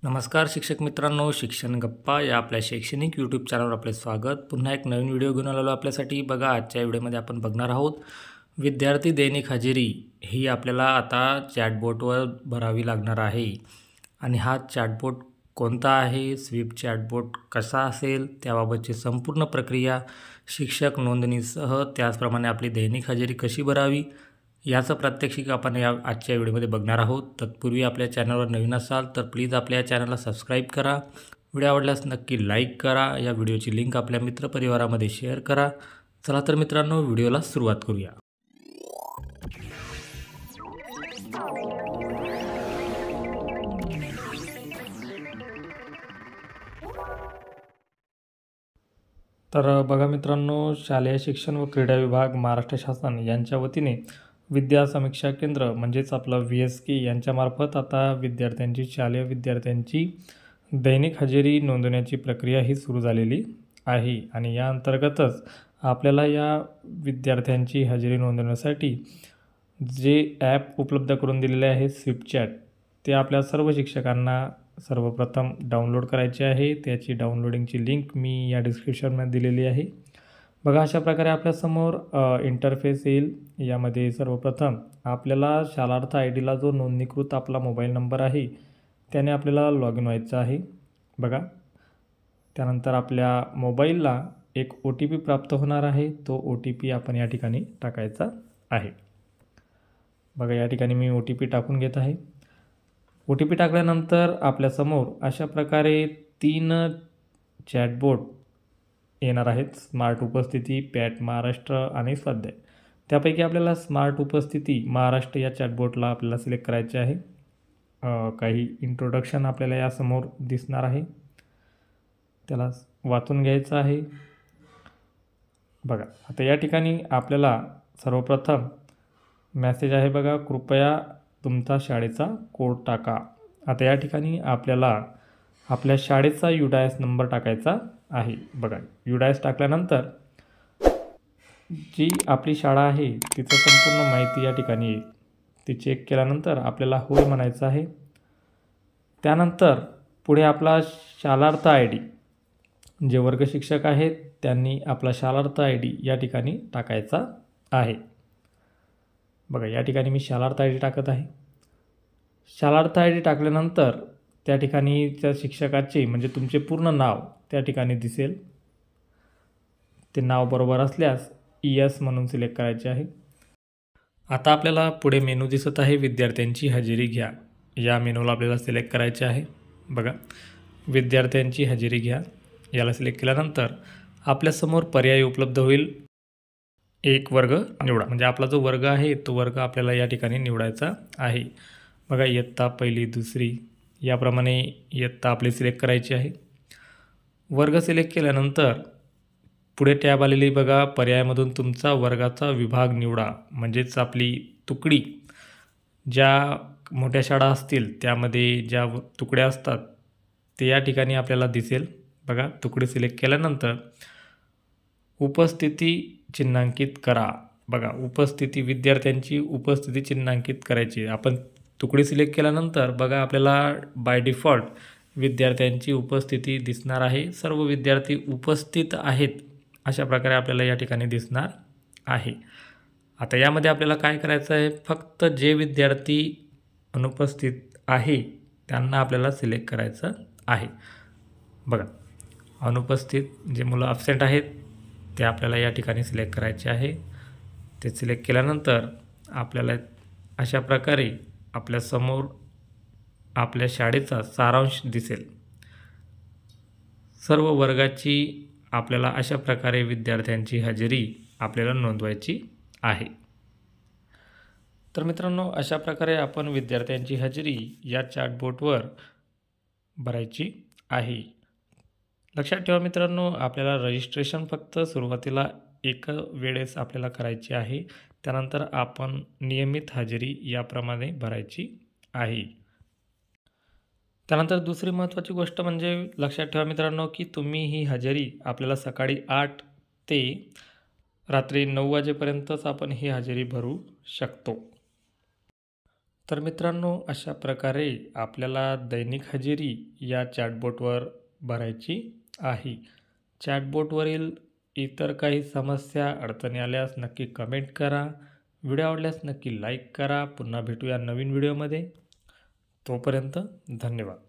नमस्कार शिक्षक मित्रांनो, शिक्षण गप्पा या आपल्या शैक्षणिक यूट्यूब चॅनलवर आपले स्वागत. पुन्हा एक नवीन व्हिडिओ घेऊन आलेलो आपल्यासाठी. बघा, आजच्या व्हिडिओमध्ये आपण बघणार आहोत विद्यार्थी दैनिक हजेरी ही आपल्याला आता चॅटबोटवर भरावी लागणार आहे. आणि हा चॅटबोट कोणता आहे, स्वीप चॅटबोट कसा असेल, त्याबाबतची संपूर्ण प्रक्रिया, शिक्षक नोंदणीसह त्याचप्रमाणे आपली दैनिक हजेरी कशी भरावी याचं प्रात्यक्षिक आपण या आजच्या व्हिडिओमध्ये बघणार आहोत. तत्पूर्वी आपल्या चॅनलवर नवीन असाल तर प्लीज आपल्या चॅनलला सबस्क्राईब करा. व्हिडिओ आवडल्यास नक्की लाईक करा. या व्हिडिओची लिंक आपल्या मित्रपरिवारामध्ये शेअर करा. चला तर मित्रांनो, व्हिडिओला सुरुवात करूया. तर बघा मित्रांनो, शालेय शिक्षण व क्रीडा विभाग महाराष्ट्र शासन यांच्या वतीने विद्या समीक्षा केंद्र म्हणजेच आपलं VSK यांच्यामार्फत आता शालेय विद्यार्थ्यांची दैनिक हजेरी नोंदवण्याची प्रक्रिया ही सुरू झालेली आहे. आणि या अंतर्गतच आपल्याला या विद्यार्थ्यांची हजेरी नोंदवण्यासाठी जे ॲप उपलब्ध करून दिलेले आहे स्वीपचॅट, ते आपल्या सर्व शिक्षकांना सर्वप्रथम डाउनलोड करायचे आहे. त्याची डाउनलोडिंगची लिंक मी या डिस्क्रिप्शनमध्ये दिलेली आहे. बघा, अशा प्रकारे आपल्यासमोर इंटरफेस येईल. यामध्ये सर्वप्रथम आपल्याला शालार्थ ID जो नोंदणीकृत आपला मोबाईल नंबर आहे त्याने आपल्याला लॉग इन व्हायचं आहे. बघा, त्यानंतर आपल्या मोबाईलला एक OTP प्राप्त होणार आहे. तो OTP आपण या ठिकाणी टाकायचा आहे. बघा, या ठिकाणी मी OTP टाकून घेत आहे. OTP टाकल्यानंतर आपल्यासमोर अशा प्रकारे 3 चॅटबोट येणार आहेत. स्मार्ट उपस्थिती, पॅट महाराष्ट्र आणि स्वाध्याय. त्यापैकी आपल्याला स्मार्ट उपस्थिती महाराष्ट्र या चॅटबोटला आपल्याला सिलेक्ट करायचे आहे. काही इंट्रोडक्शन आपल्याला यासमोर दिसणार आहे, त्याला वाचून घ्यायचं आहे. बघा, आता या ठिकाणी आपल्याला सर्वप्रथम मेसेज आहे. बघा, कृपया तुमचा शाळेचा कोड टाका. आता या ठिकाणी आपल्याला आपल्या शाळेचा UDIS नंबर टाकायचा आहे. बघा, UDIS टाकल्यानंतर जी आपली शाळा आहे तिचं संपूर्ण माहिती या ठिकाणी येईल. ती चेक केल्यानंतर आपल्याला होय म्हणायचं आहे. त्यानंतर पुढे आपला शालार्थ ID, जे वर्ग शिक्षक आहेत त्यांनी आपला शालार्थ ID या ठिकाणी टाकायचा आहे. बघा, या ठिकाणी मी शालार्थ ID टाकत आहे. शालार्थ ID टाकल्यानंतर त्या ठिकाणी त्या शिक्षकाचे म्हणजे तुमचे पूर्ण नाव त्या ठिकाणी दिसेल. ते नाव बरोबर असल्यास ES म्हणून सिलेक्ट करायचे आहे. आता आपल्याला पुढे मेनू दिसत आहे, विद्यार्थ्यांची हजेरी घ्या. या मेनूला आपल्याला सिलेक्ट करायचे आहे. बघा, विद्यार्थ्यांची हजेरी घ्या याला सिलेक्ट केल्यानंतर आपल्यासमोर पर्याय उपलब्ध होईल. एक वर्ग निवडा, म्हणजे आपला जो वर्ग आहे तो वर्ग आपल्याला या ठिकाणी निवडायचा आहे. बघा, इयत्ता पहिली, दुसरी याप्रमाणे इयत्ता आपली सिलेक्ट करायची आहे. वर्ग सिलेक्ट केल्यानंतर पुढे टॅब आलेली बघा, पर्यायामधून तुमचा वर्गाचा विभाग निवडा. म्हणजेच आपली तुकडी, ज्या मोठ्या शाळा असतील त्यामध्ये ज्या तुकड्या असतात ते या ठिकाणी आपल्याला दिसेल. बघा, तुकडी सिलेक्ट केल्यानंतर उपस्थिती चिन्हांकित करा. बघा, उपस्थिती, विद्यार्थ्यांची उपस्थिती चिन्हांकित करायची. आपण तुकडी सिलेक्ट केल्यानंतर बघा आपल्याला बाय डिफॉल्ट विद्यार्थ्यांची उपस्थिती दिसणार आहे. सर्व विद्यार्थी उपस्थित आहेत अशा प्रकारे आपल्याला या ठिकाणी दिसणार आहे. आता यामध्ये आपल्याला काय करायचं आहे, फक्त जे विद्यार्थी अनुपस्थित आहे त्यांना आपल्याला सिलेक्ट करायचं आहे. बघा, अनुपस्थित जे मुलं ॲब्सेंट आहेत ते आपल्याला या ठिकाणी सिलेक्ट करायचे आहे. ते सिलेक्ट केल्यानंतर आपल्याला अशा प्रकारे आपल्यासमोर आपल्या शाळेचा सारांश दिसेल. सर्व वर्गाची आपल्याला अशा प्रकारे विद्यार्थ्यांची हजेरी आपल्याला नोंदवायची आहे. तर मित्रांनो, अशा प्रकारे आपण विद्यार्थ्यांची हजेरी या चॅटबोटवर भरायची आहे. लक्षात ठेवा मित्रांनो, आपल्याला रजिस्ट्रेशन फक्त सुरुवातीला एक वेळेस आपल्याला करायची आहे. त्यानंतर आपण नियमित हजेरी याप्रमाणे भरायची आहे. त्यानंतर दुसरी महत्त्वाची गोष्ट म्हणजे लक्षात ठेवा मित्रांनो, की तुम्ही ही हजेरी आपल्याला सकाळी 8 ते रात्री 9 वाजेपर्यंतच आपण ही हजेरी भरू शकतो. तर मित्रांनो, अशा प्रकारे आपल्याला दैनिक हजेरी या चॅटबोटवर भरायची आहे. चॅटबोटवरील इतर काही समस्या, अडचणी आल्यास नक्की कमेंट करा. व्हिडिओ आवडल्यास नक्की लाईक करा. पुन्हा भेटूया नवीन व्हिडिओमध्ये. तोपर्यंत धन्यवाद.